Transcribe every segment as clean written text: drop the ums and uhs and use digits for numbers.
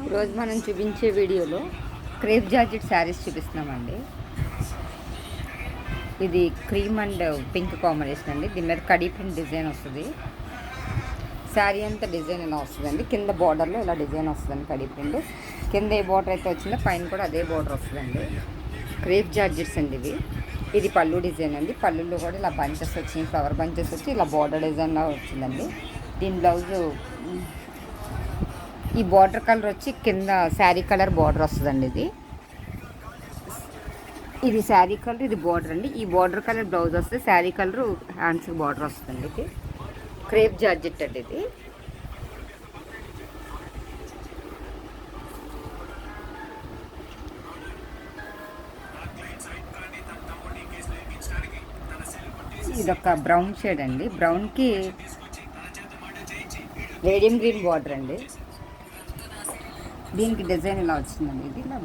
ఈరోజు మనం చూపించే వీడియోలో క్రేప్ జార్జెట్ శారీస్ చూపిస్తున్నామండి. ఇది క్రీమ్ అండ్ పింక్ కాంబినేషన్ అండి. దీని మీద కడీ ప్రింట్ డిజైన్ వస్తుంది. శారీ అంతా డిజైన్ ఇలా వస్తుందండి. కింద బార్డర్లో ఇలా డిజైన్ వస్తుందండి. కడీ ప్రింట్ కింద ఏ బార్డర్ అయితే వచ్చిందో పైన కూడా అదే బార్డర్ వస్తుందండి. క్రేప్ జార్జెట్స్ అండి ఇవి. ఇది పళ్ళు డిజైన్ అండి. పళ్ళులో కూడా ఇలా బంచెస్ వచ్చినాయి, ఫ్లవర్ బంచెస్ వచ్చి ఇలా బార్డర్ డిజైన్లా వచ్చిందండి. దీని బ్లౌజు ఈ బార్డర్ కలర్ వచ్చి కింద శారీ కలర్ బార్డర్ వస్తుందండి. ఇది శారీ కలర్, ఇది బార్డర్ అండి. ఈ బార్డర్ కలర్ బ్లౌజ్ వస్తే శారీ కలర్ హ్యాండ్స్కి బార్డర్ వస్తుందండి. ఇది క్రేప్ జార్జెట్ అండి. ఇదొక బ్రౌన్ షేడ్ అండి. బ్రౌన్కి రేడియం గ్రీన్ బార్డర్ అండి. దీనికి డిజైన్ ఇలా వచ్చిందండి. ఇది ఇలా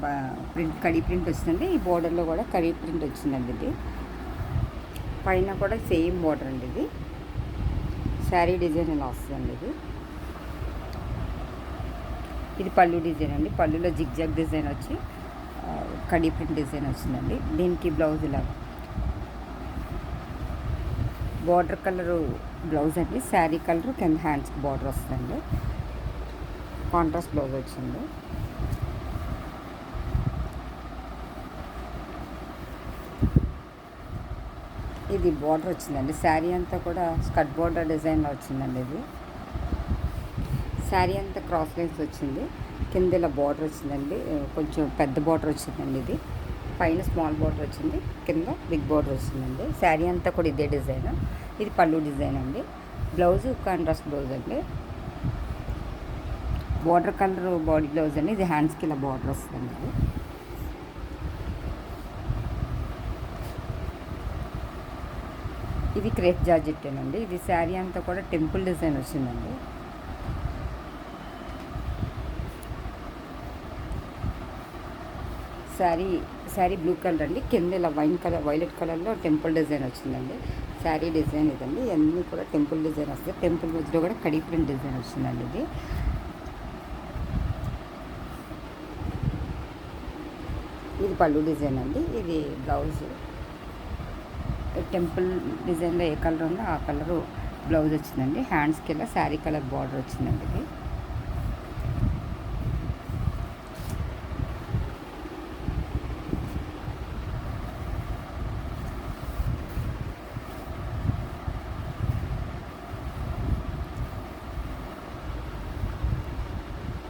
ప్రింట్ కడీ ప్రింట్ వచ్చిందండి. ఈ బార్డర్లో కూడా కడీ ప్రింట్ వచ్చిందండి. ఇది పైన కూడా సేమ్ బార్డర్ అండి. ఇది శారీ డిజైన్ ఇలా వస్తుందండి. ఇది పళ్ళు డిజైన్ అండి. పళ్ళులో జిగ్జాగ్ డిజైన్ వచ్చి కడీ ప్రింట్ డిజైన్ వచ్చిందండి. దీనికి బ్లౌజ్ ఇలా బార్డర్ కలరు బ్లౌజ్ అండి. శారీ కలరు కింద హ్యాండ్స్కి బార్డర్ వస్తుందండి. కాంట్రాస్ట్ బ్లౌజ్ వచ్చింది. ఇది బార్డర్ వచ్చిందండి. శారీ అంతా కూడా స్కర్ట్ బార్డర్ డిజైన్లో వచ్చిందండి. ఇది శారీ అంతా క్రాస్ లైన్స్ వచ్చింది. కింద ఇలా బార్డర్ వచ్చిందండి. కొంచెం పెద్ద బార్డర్ వచ్చిందండి. ఇది పైన స్మాల్ బార్డర్ వచ్చింది, కింద బిగ్ బార్డర్ వచ్చిందండి. శారీ అంతా కూడా ఇదే డిజైన్. ఇది పళ్ళు డిజైన్ అండి. బ్లౌజ్ కాంట్రాస్ట్ బ్లౌజ్ అండి. బార్డర్ కలర్ బాడీ బ్లౌజ్ అండి. ఇది హ్యాండ్స్కి ఇలా బార్డర్ వస్తుంది. ఇది క్రేప్ జార్జెట్ అండి. ఇది శారీ అంతా కూడా టెంపుల్ డిజైన్ వచ్చిందండి. శారీ బ్లూ కలర్ అండి. కింద ఇలా వైలెట్ కలర్లో టెంపుల్ డిజైన్ వచ్చిందండి. శారీ డిజైన్ ఇదండి. అన్నీ కూడా టెంపుల్ డిజైన్ వస్తుంది. టెంపుల్ మధ్యలో కూడా కడీ ప్రింట్ డిజైన్ వచ్చిందండి. ఇది పళ్ళు డిజైన్ అండి. ఇది బ్లౌజ్ టెంపుల్ డిజైన్లో ఏ కలర్ ఉందో ఆ కలరు బ్లౌజ్ వచ్చిందండి. హ్యాండ్స్కి ఇలా శారీ కలర్ బార్డర్ వచ్చిందండి.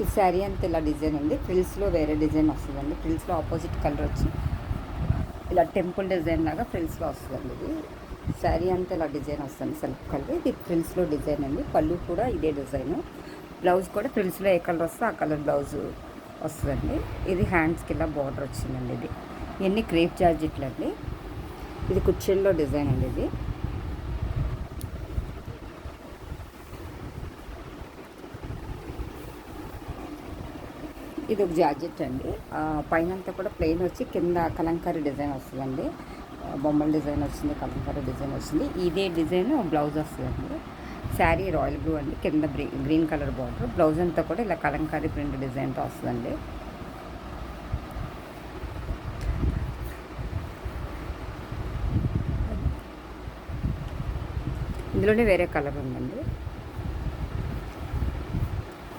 ఈ శారీ అంతా ఇలా డిజైన్ ఉంది. ఫ్రిల్స్లో వేరే డిజైన్ వస్తుందండి. ఫ్రిల్స్లో ఆపోజిట్ కలర్ వచ్చి ఇలా టెంపుల్ డిజైన్ లాగా ఫ్రిల్స్లో వస్తుందండి. ఇది శారీ అంతా ఇలా డిజైన్ వస్తుంది, సెల్ఫ్ కలర్. ఇది ఫ్రిల్స్లో డిజైన్ అండి. పళ్ళు కూడా ఇదే డిజైన్. బ్లౌజ్ కూడా ఫ్రిల్స్లో ఏ కలర్ వస్తే ఆ కలర్ బ్లౌజ్ వస్తుందండి. ఇది హ్యాండ్స్కి ఇలా బార్డర్ వచ్చిందండి. ఇది ఇవన్నీ క్రేప్ జార్జెట్లు అండి. ఇది కుర్చీల్లో డిజైన్ అండి. ఇది ఒక జార్జెట్ అండి. పైన అంతా కూడా ప్లెయిన్ వచ్చి కింద కలంకారీ డిజైన్ వస్తుందండి. బొమ్మల డిజైన్ వచ్చింది, కలంకారీ డిజైన్ వచ్చింది. ఇదే డిజైన్ బ్లౌజ్ వస్తుందండి. శారీ రాయల్ బ్లూ అండి. కింద గ్రీన్ కలర్ బార్డర్. బ్లౌజ్ అంతా కూడా ఇలా కలంకారీ ప్రింట్ డిజైన్తో వస్తుందండి. ఇందులోనే వేరే కలర్ ఉందండి.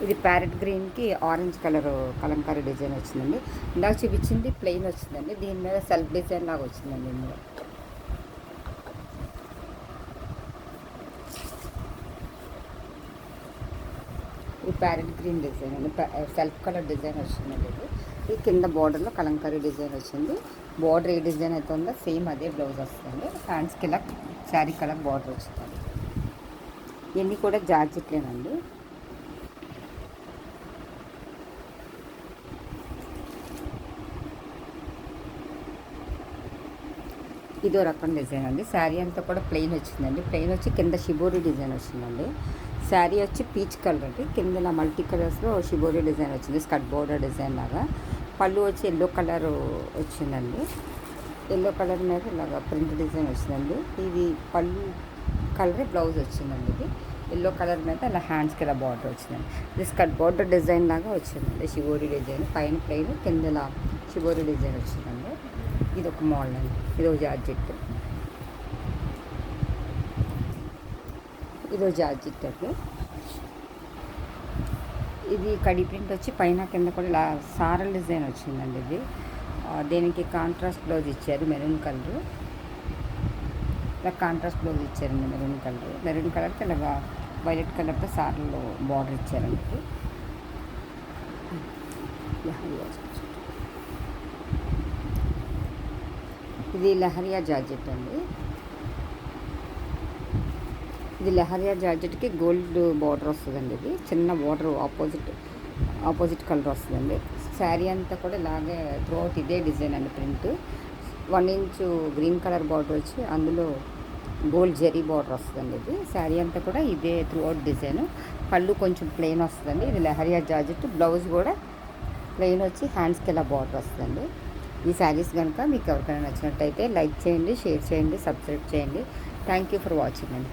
ఇది ప్యారెట్ గ్రీన్కి ఆరెంజ్ కలర్ కలంకారీ డిజైన్ వచ్చిందండి. ఇందాక చూపించింది ప్లెయిన్ వచ్చిందండి. దీని మీద సెల్ఫ్ డిజైన్ లాగా వచ్చిందండి. ఇందులో ఇది ప్యారెట్ గ్రీన్ డిజైన్ అండి. సెల్ఫ్ కలర్ డిజైన్ వచ్చిందండి. ఇది కింద బార్డర్లో కలంకారీ డిజైన్ వచ్చింది. బార్డర్ ఏ డిజైన్ అయితే ఉందో సేమ్ అదే బ్లౌజ్ వస్తుంది. హ్యాండ్స్కి ఇలా శారీ కలర్ బార్డర్ వచ్చిందండి. ఇవన్నీ కూడా జార్జెట్లేనండి. ఇదో రకం డిజైన్ అండి. శారీ అంతా కూడా ప్లెయిన్ వచ్చిందండి. ప్లెయిన్ వచ్చి కింద షిబోరి డిజైన్ వచ్చిందండి. శారీ వచ్చి పీచ్ కలర్ అండి. కింద ఇలా మల్టీ కలర్స్లో షిబోరి డిజైన్ వచ్చింది, స్కర్ట్ బోర్డర్ డిజైన్ లాగా. పళ్ళు వచ్చి ఎల్లో కలర్ వచ్చిందండి. ఎల్లో కలర్ మీద ఇలాగా ప్రింట్ డిజైన్ వచ్చిందండి. ఇది పళ్ళు కలర్ బ్లౌజ్ వచ్చిందండి. ఇది ఎల్లో కలర్ మీద అలా హ్యాండ్స్కి ఇలా బార్డర్ వచ్చిందండి. ఇది స్కర్ట్ బార్డర్ డిజైన్ లాగా వచ్చిందండి. షిబోరి డిజైన్ పైన ప్లెయిన్ కింద ఇలా షిబోరి డిజైన్ వచ్చిందండి. ఇది ఒక మోడల్ అండి. ఇది ఒక జార్జెట్. ఇది ఒక జార్జెట్ అండి. ఇది కడి ప్రింట్ వచ్చి పైన కింద కూడా ఇలా సారల్ డిజైన్ వచ్చిందండి. ఇది దీనికి కాంట్రాస్ట్ బ్లౌజ్ ఇచ్చారు మెరూన్ కలర్. ఇలా కాంట్రాస్ట్ బ్లౌజ్ ఇచ్చారండి మెరూన్ కలర్కి ఇలాగా వైలెట్ కలర్తో సార్లో బార్డర్ ఇచ్చారండి. ఇది లహరియా జార్జెట్ అండి. ఇది లహరియా జార్జెట్కి గోల్డ్ బార్డర్ వస్తుందండి. ఇది చిన్న బార్డర్ ఆపోజిట్ కలర్ వస్తుందండి. శారీ అంతా కూడా ఇలాగే త్రూఅవుట్ ఇదే డిజైన్ అండి. Print 1 inch green colour border వచ్చి అందులో గోల్డ్ జరీ బార్డర్ వస్తుందండి. ఇది శారీ అంతా కూడా ఇదే త్రూఅవుట్ డిజైన్. పళ్ళు కొంచెం ప్లెయిన్ వస్తుందండి. ఇది లహరియా జార్జెట్. బ్లౌజ్ కూడా ప్లెయిన్ వచ్చి హ్యాండ్స్కి ఇలా బార్డర్ వస్తుందండి. ఈ శారీస్ కనుక మీకు ఎవరికైనా నచ్చినట్టయితే లైక్ చేయండి, షేర్ చేయండి, సబ్స్క్రైబ్ చేయండి. థ్యాంక్ యూ ఫర్ వాచింగ్ అండి.